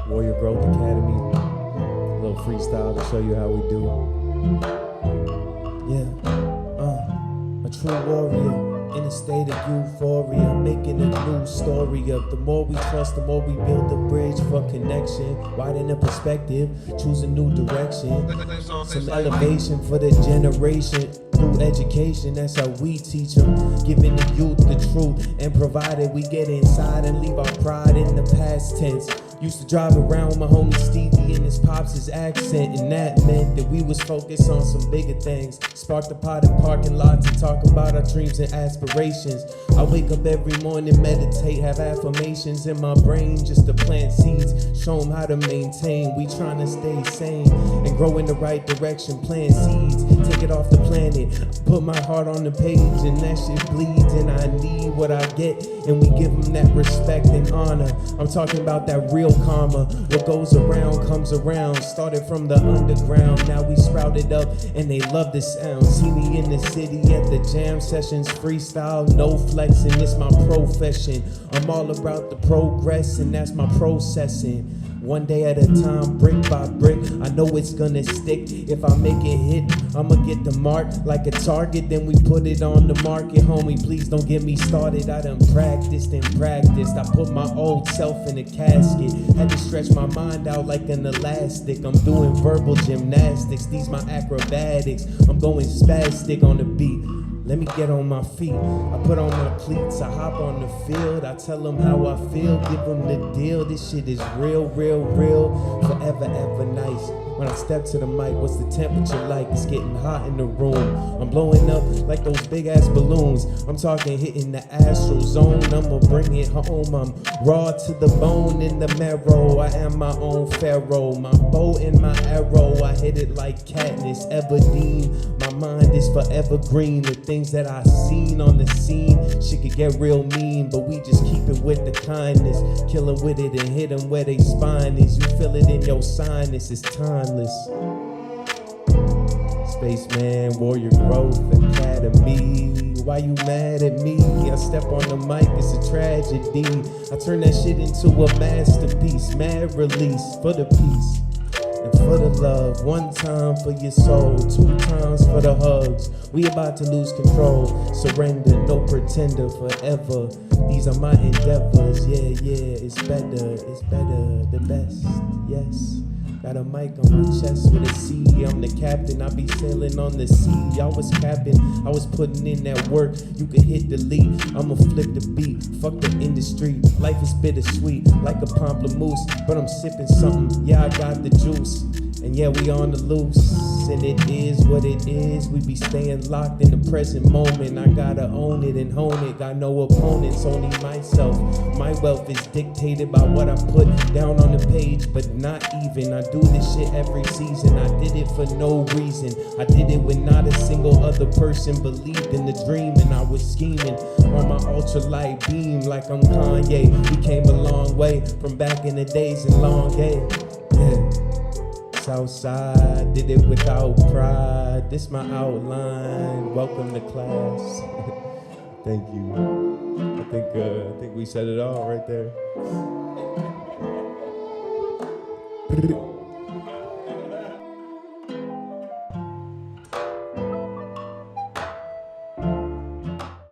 Warrior Growth Academy. A little freestyle to show you how we do. Yeah, a true warrior in a state of euphoria, making a new story up. The more we trust, the more we build a bridge for connection. Widen the perspective, choose a new direction. Some elevation for the generation. Through education, that's how we teach them. Giving the youth the truth, and provided we get inside and leave our pride in the past tense. Used to drive around with my homie Stevie and his pops' accent, and that meant that we was focused on some bigger things. Spark the pot in parking lots and talk about our dreams and aspirations. I wake up every morning, meditate, have affirmations in my brain just to plant seeds, show them how to maintain. We trying to stay sane and grow in the right direction, plant seeds, take it off the planet. Put my heart on the page and that shit bleeds, and I need what I get, and we give them that respect and honor. I'm talking about that real karma. What goes around comes around. Started from the underground, now we sprouted up and they love the sound. See me in the city at the jam sessions, freestyle, no flexing, it's my profession. I'm all about the progress and that's my processing. One day at a time, brick by brick, I know it's gonna stick. If I make it hit, I'ma get the mark like a target, then we put it on the market. Homie, please don't get me started. I done practiced and practiced. I put my old self in a casket. Had to stretch my mind out like an elastic. I'm doing verbal gymnastics, these my acrobatics. I'm going spastic on the beat. Let me get on my feet. I put on my cleats, I hop on the field. I tell them how I feel, give them the deal. This shit is real, real, real, forever, ever nice. When I step to the mic, what's the temperature like? It's getting hot in the room. I'm blowing up like those big ass balloons. I'm talking hitting the astral zone. I'ma bring it home. I'm raw to the bone in the marrow. I am my own pharaoh. My bow and my arrow, I hit it like Katniss Everdeen. My mind is forever green. The things that I seen on the scene, shit could get real mean, but we just keep it with the kindness. Kill 'em with it and hit 'em where they spine is. You feel it in your sinus, it's timeless. Spaceman, Warrior Growth Academy. Why you mad at me? I step on the mic, it's a tragedy. I turn that shit into a masterpiece. Mad release for the peace and for the love. One time for your soul, two times for the hugs. We about to lose control. Surrender, no pretender forever. These are my endeavors. Yeah, yeah, it's better, the best, yes. Got a mic on my chest with a C. I'm the captain, I be sailing on the sea. I was capping, I was putting in that work. You can hit delete, I'ma flip the beat. Fuck the industry, life is bittersweet, like a pamplemousse. But I'm sipping something, yeah, I got the juice. And yeah, we on the loose, and it is what it is. We be staying locked in the present moment. I gotta own it and hone it. Got no opponents, only myself. My wealth is dictated by what I put down on the page, but not even. I do this shit every season. I did it for no reason. I did it when not a single other person believed in the dream, and I was scheming on my ultralight beam like I'm Kanye. We came a long way from back in the days in Long Gay. Yeah. Southside, did it without pride. This my outline. Welcome to class. Thank you. I think we said it all right there.